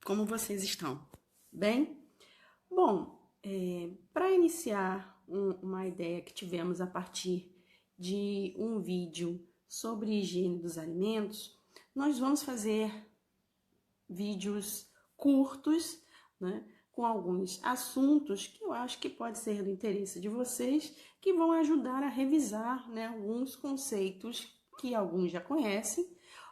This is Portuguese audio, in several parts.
Como vocês estão? Bem? Bom, para iniciar uma ideia que tivemos a partir de um vídeo sobre higiene dos alimentos, nós vamos fazer vídeos curtos, né, com alguns assuntos que eu acho que pode ser do interesse de vocês, que vão ajudar a revisar, né, alguns conceitos que alguns já conhecem,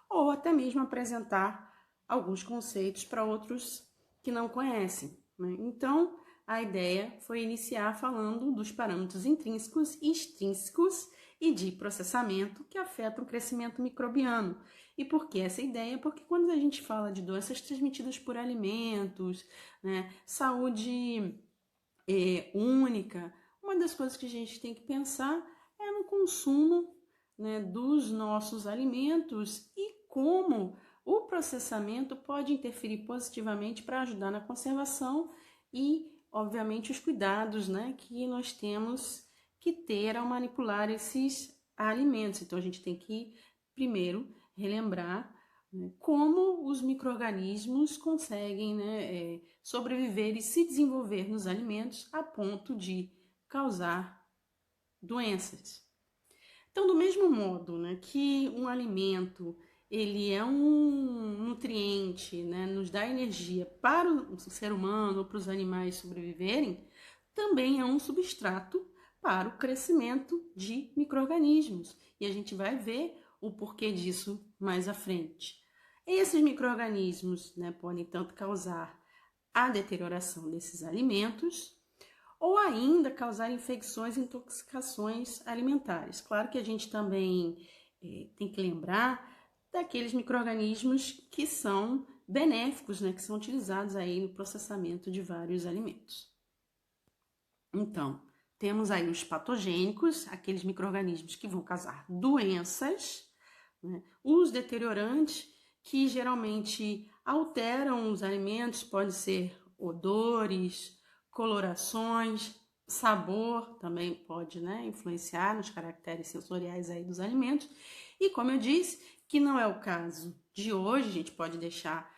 ou até mesmo apresentar alguns conceitos para outros que não conhecem, né? Então, a ideia foi iniciar falando dos parâmetros intrínsecos e extrínsecos e de processamento que afetam o crescimento microbiano. E por que essa ideia? Porque quando a gente fala de doenças transmitidas por alimentos, né, saúde única, uma das coisas que a gente tem que pensar é no consumo, né, dos nossos alimentos e como o processamento pode interferir positivamente para ajudar na conservação e, obviamente, os cuidados, né, que nós temos que ter ao manipular esses alimentos. Então, a gente tem que, primeiro, relembrar, né, como os micro-organismos conseguem, né, sobreviver e se desenvolver nos alimentos a ponto de causar doenças. Então, do mesmo modo, né, que um alimento ele é um nutriente, né, nos dá energia para o ser humano ou para os animais sobreviverem, também é um substrato para o crescimento de micro-organismos. E a gente vai ver o porquê disso mais à frente. Esses micro-organismos, né, podem tanto causar a deterioração desses alimentos, ou ainda causar infecções e intoxicações alimentares. Claro que a gente também tem que lembrar daqueles micro-organismos que são benéficos, né, que são utilizados aí no processamento de vários alimentos. Então, temos aí os patogênicos, aqueles micro-organismos que vão causar doenças, né? Os deteriorantes, que geralmente alteram os alimentos, pode ser odores, colorações, sabor também pode, né, influenciar nos caracteres sensoriais aí dos alimentos. E como eu disse, que não é o caso de hoje, a gente pode deixar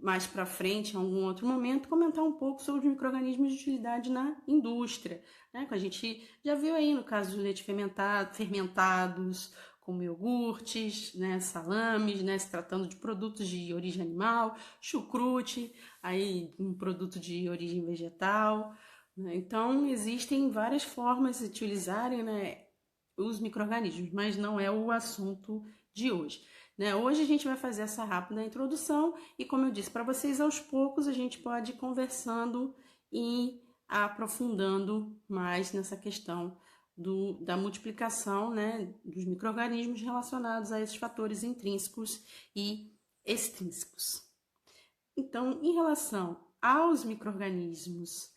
mais para frente, em algum outro momento, comentar um pouco sobre os micro-organismos de utilidade na indústria, né? Que a gente já viu aí no caso dos leite fermentados, como iogurtes, né, salames, né, se tratando de produtos de origem animal, chucrute, aí um produto de origem vegetal, né? Então, existem várias formas de utilizarem, né, os micro-organismos, mas não é o assunto de hoje. Né? Hoje a gente vai fazer essa rápida introdução e, como eu disse para vocês, aos poucos a gente pode ir conversando e aprofundando mais nessa questão da multiplicação, né, dos micro-organismos relacionados a esses fatores intrínsecos e extrínsecos. Então, em relação aos micro-organismos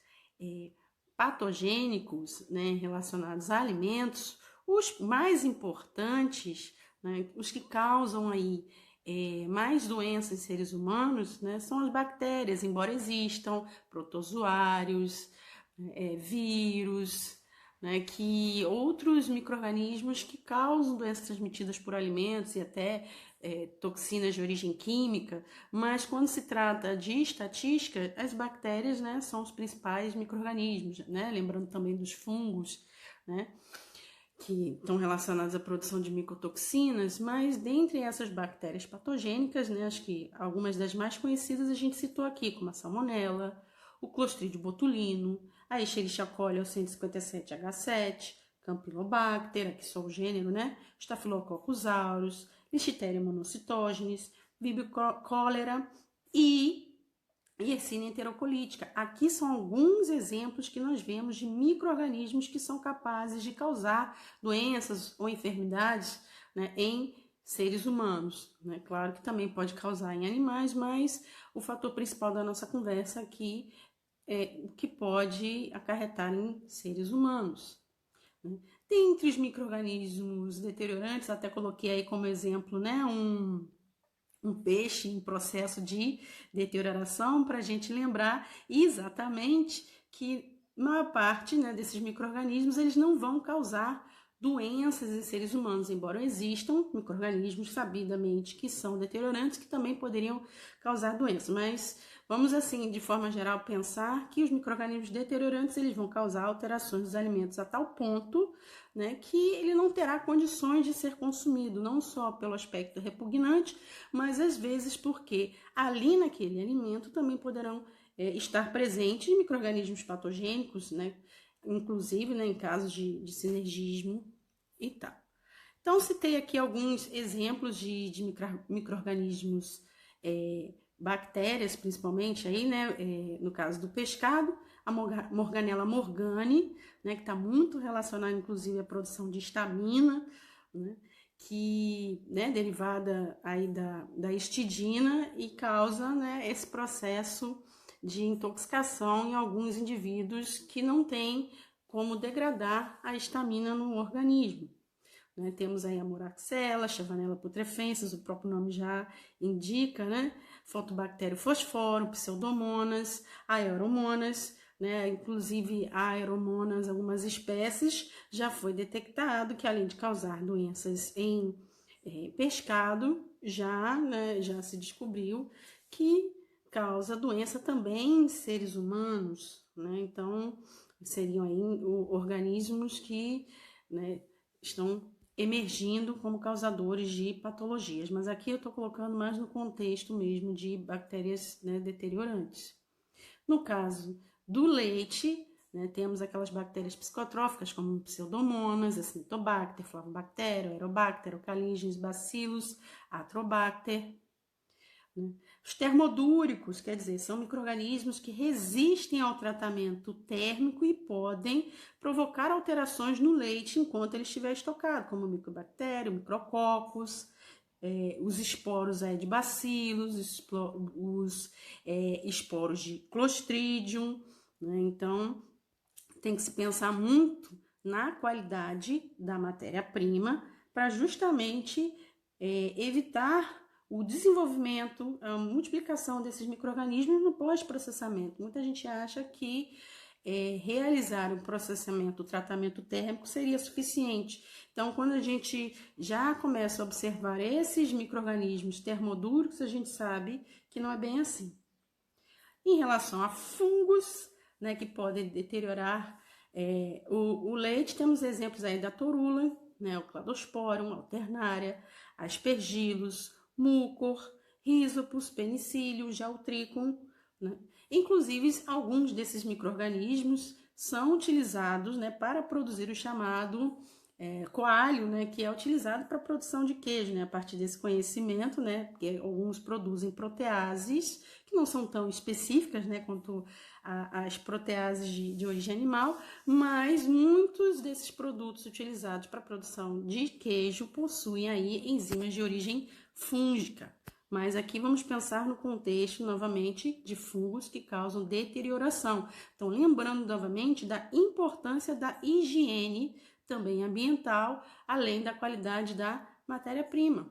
patogênicos, né, relacionados a alimentos, os mais importantes, né, os que causam aí mais doenças em seres humanos, né, são as bactérias, embora existam protozoários, vírus, né, que outros micro-organismos que causam doenças transmitidas por alimentos e até toxinas de origem química, mas quando se trata de estatística, as bactérias, né, são os principais micro-organismos, né, lembrando também dos fungos, né, que estão relacionados à produção de micotoxinas, mas dentre essas bactérias patogênicas, né, acho que algumas das mais conhecidas a gente citou aqui, como a salmonela, o Clostridium botulino, a Escherichia coli 157H7, Campylobacter, aqui só o gênero, né, Staphylococcus aureus, Listeria monocytogenes, Vibrio cholera e Yersinia enterocolítica. Aqui são alguns exemplos que nós vemos de micro-organismos que são capazes de causar doenças ou enfermidades, né, em seres humanos. Né? Claro que também pode causar em animais, mas o fator principal da nossa conversa aqui é o que pode acarretar em seres humanos. Né? Dentre os micro-organismos deteriorantes, até coloquei aí como exemplo, né, um peixe em processo de deterioração, para a gente lembrar exatamente que a maior parte, né, desses micro-organismos eles não vão causar doenças em seres humanos, embora existam micro-organismos sabidamente que são deteriorantes, que também poderiam causar doença, mas vamos assim, de forma geral, pensar que os micro-organismos deteriorantes eles vão causar alterações dos alimentos a tal ponto, né, que ele não terá condições de ser consumido, não só pelo aspecto repugnante, mas às vezes porque ali naquele alimento também poderão estar presentes micro-organismos patogênicos, né, inclusive, né, em casos de sinergismo e tal. Então, citei aqui alguns exemplos de micro-organismos, bactérias principalmente, aí, né, no caso do pescado, a Morganella morgani, né, que está muito relacionada, inclusive, à produção de histamina, né, que, né, derivada aí da histidina e causa, né, esse processo de intoxicação em alguns indivíduos que não têm como degradar a histamina no organismo. Né? Temos aí a Moraxella, Chavanella putrefensis, o próprio nome já indica, né? Photobacterium fosforum, Pseudomonas, Aeromonas, né? Inclusive Aeromonas, algumas espécies, já foi detectado que além de causar doenças em pescado, já se descobriu que causa doença também em seres humanos, né? Então, seriam aí organismos que, né, estão emergindo como causadores de patologias, mas aqui eu estou colocando mais no contexto mesmo de bactérias, né, deteriorantes. No caso do leite, né, temos aquelas bactérias psicotróficas como Pseudomonas, Acinetobacter, Flavobacter, Aerobacter, Ocalígenes, Bacillus, Atrobacter. Os termodúricos, quer dizer, são micro-organismos que resistem ao tratamento térmico e podem provocar alterações no leite enquanto ele estiver estocado, como o micobactério, micrococcus, os esporos de bacilos, os esporos de Clostridium, né? Então, tem que se pensar muito na qualidade da matéria-prima para justamente evitar o desenvolvimento, a multiplicação desses micro-organismos no pós-processamento. Muita gente acha que realizar um processamento, o tratamento térmico seria suficiente. Então, quando a gente já começa a observar esses micro-organismos termodúricos, a gente sabe que não é bem assim. Em relação a fungos, né, que podem deteriorar o leite, temos exemplos aí da torula, né, o Cladosporum, Alternaria, Aspergillus, Mucor, Rhizopus, Penicillium, Jaltricum, né? Inclusive, alguns desses micro-organismos são utilizados, né, para produzir o chamado coalho, né, que é utilizado para a produção de queijo, né, a partir desse conhecimento, né, porque alguns produzem proteases que não são tão específicas, né, quanto as proteases de origem animal, mas muitos desses produtos utilizados para a produção de queijo possuem aí enzimas de origem fúngica. Mas aqui vamos pensar no contexto, novamente, de fungos que causam deterioração. Então, lembrando novamente da importância da higiene também ambiental, além da qualidade da matéria-prima.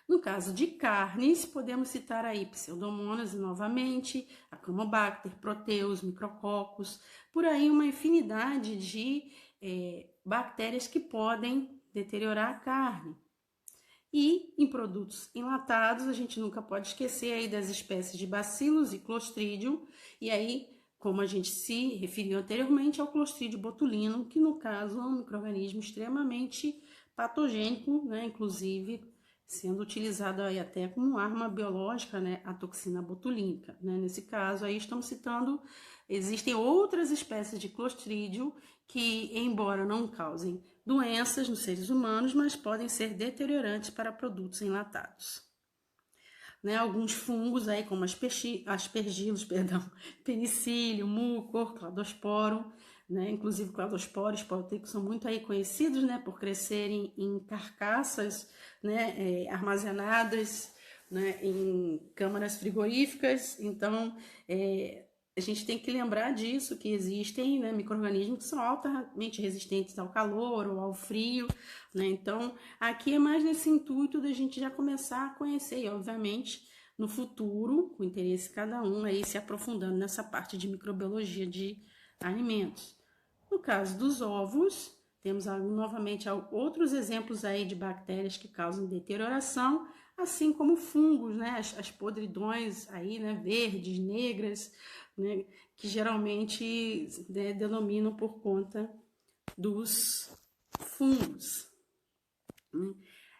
No caso de carnes, podemos citar aí Pseudomonas novamente, a Campylobacter, Proteus, Micrococcus, por aí uma infinidade de bactérias que podem deteriorar a carne. E em produtos enlatados, a gente nunca pode esquecer aí das espécies de Bacillus e Clostridium, e aí, como a gente se referiu anteriormente, ao Clostridium botulinum, que no caso é um micro-organismo extremamente patogênico, né, inclusive sendo utilizado aí até como arma biológica, né, a toxina botulínica, né? Nesse caso aí estamos citando, existem outras espécies de Clostridium que, embora não causem doenças nos seres humanos, mas podem ser deteriorantes para produtos enlatados. Né, alguns fungos aí, como aspergillus, penicillium, mucor, cladosporum, né, inclusive cladosporos, esporotríquicos são muito aí conhecidos, né, por crescerem em carcaças, né, armazenadas, né, em câmaras frigoríficas. Então, a gente tem que lembrar disso, que existem, né, micro-organismos que são altamente resistentes ao calor ou ao frio, né? Então, aqui é mais nesse intuito da gente já começar a conhecer e, obviamente, no futuro, com interesse de cada um, aí se aprofundando nessa parte de microbiologia de alimentos. No caso dos ovos, temos novamente outros exemplos aí de bactérias que causam deterioração, assim como fungos, né? As podridões aí, né? Verdes, negras, né? Que geralmente, né, denominam por conta dos fungos.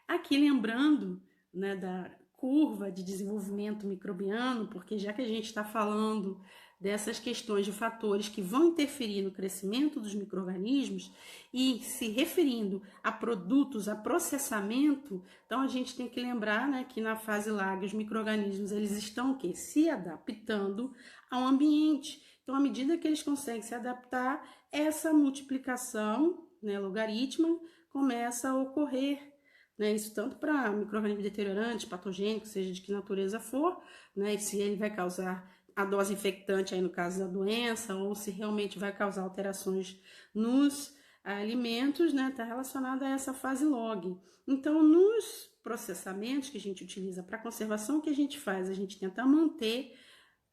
Aqui lembrando, né, da curva de desenvolvimento microbiano, porque já que a gente está falando dessas questões de fatores que vão interferir no crescimento dos micro-organismos e se referindo a produtos, a processamento, então a gente tem que lembrar, né, que na fase lag os micro-organismos eles estão o quê? Se adaptando ao ambiente. Então, à medida que eles conseguem se adaptar, essa multiplicação, né, logarítmica, começa a ocorrer. Né, isso tanto para micro-organismo deteriorante, patogênico, seja de que natureza for, né, se ele vai causar a dose infectante aí no caso da doença, ou se realmente vai causar alterações nos alimentos, né, está relacionado a essa fase log. Então, nos processamentos que a gente utiliza para conservação, o que a gente faz? A gente tenta manter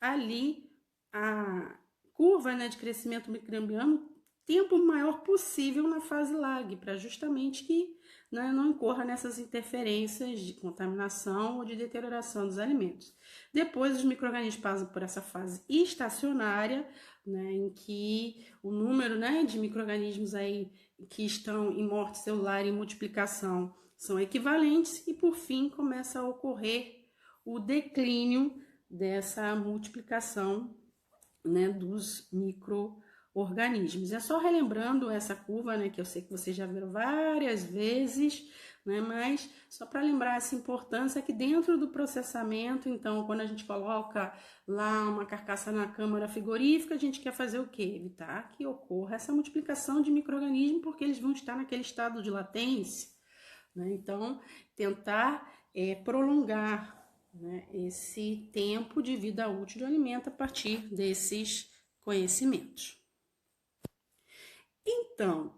ali a curva, né, de crescimento microbiano tempo maior possível na fase lag, para justamente que, né, não incorra nessas interferências de contaminação ou de deterioração dos alimentos. Depois, os micro-organismos passam por essa fase estacionária, né, em que o número, né, de micro-organismos aí que estão em morte celular e multiplicação são equivalentes e, por fim, começa a ocorrer o declínio dessa multiplicação, né, dos micro-organismos. É só relembrando essa curva, né, que eu sei que vocês já viram várias vezes, né, mas só para lembrar essa importância que dentro do processamento, então, quando a gente coloca lá uma carcaça na câmara frigorífica, a gente quer fazer o quê? Evitar que ocorra essa multiplicação de micro-organismos, porque eles vão estar naquele estado de latência, né? Então, tentar prolongar, né, esse tempo de vida útil do alimento a partir desses conhecimentos. Então,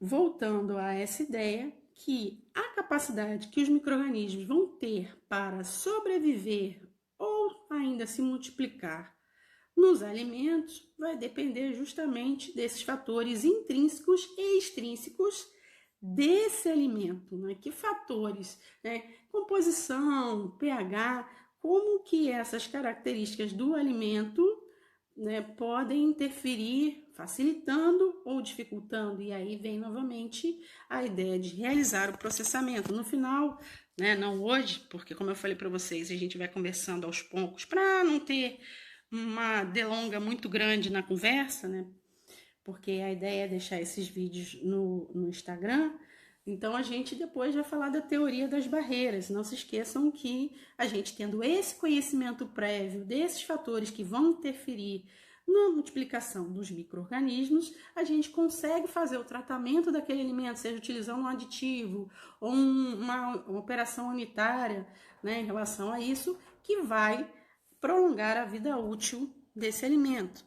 voltando a essa ideia que a capacidade que os micro-organismos vão ter para sobreviver ou ainda se multiplicar nos alimentos vai depender justamente desses fatores intrínsecos e extrínsecos desse alimento, né? Que fatores, né? Composição, pH, como que essas características do alimento, né, podem interferir, facilitando ou dificultando. E aí vem novamente a ideia de realizar o processamento. No final, né, não hoje, porque como eu falei para vocês, a gente vai conversando aos poucos para não ter uma delonga muito grande na conversa, né? Porque a ideia é deixar esses vídeos no Instagram. Então, a gente depois vai falar da teoria das barreiras. Não se esqueçam que a gente, tendo esse conhecimento prévio desses fatores que vão interferir na multiplicação dos micro-organismos, a gente consegue fazer o tratamento daquele alimento, seja utilizando um aditivo ou uma operação unitária, né, em relação a isso, que vai prolongar a vida útil desse alimento.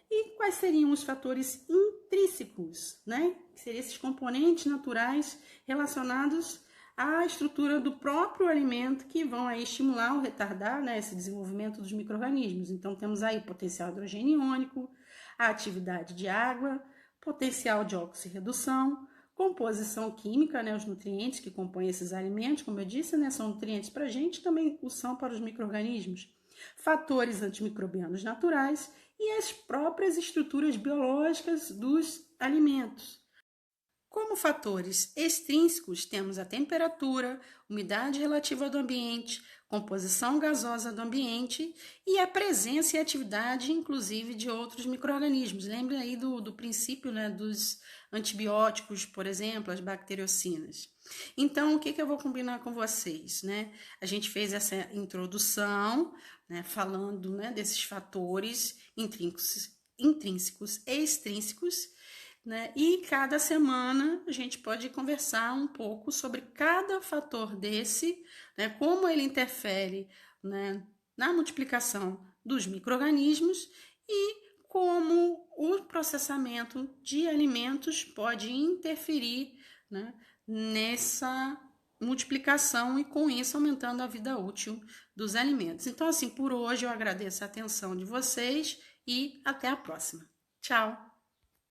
E quais seriam os fatores intrínsecos, né? Que seriam esses componentes naturais relacionados à estrutura do próprio alimento que vão aí estimular ou retardar, né, esse desenvolvimento dos micro-organismos. Então, temos aí o potencial hidrogênio iônico, a atividade de água, potencial de oxirredução, composição química, né, os nutrientes que compõem esses alimentos, como eu disse, né, são nutrientes para a gente, também o são para os micro-organismos. Fatores antimicrobianos naturais e as próprias estruturas biológicas dos alimentos. Como fatores extrínsecos, temos a temperatura, umidade relativa do ambiente, composição gasosa do ambiente e a presença e atividade, inclusive, de outros micro-organismos. Lembre aí do princípio, né, dos antibióticos, por exemplo, as bacteriocinas. Então, o que eu vou combinar com vocês, né? A gente fez essa introdução, né, falando, né, desses fatores intrínsecos e extrínsecos, né? E cada semana a gente pode conversar um pouco sobre cada fator desse, né? Como ele interfere, né, na multiplicação dos micro-organismos e como o processamento de alimentos pode interferir, né, nessa multiplicação e com isso aumentando a vida útil dos alimentos. Então, assim, por hoje eu agradeço a atenção de vocês e até a próxima. Tchau!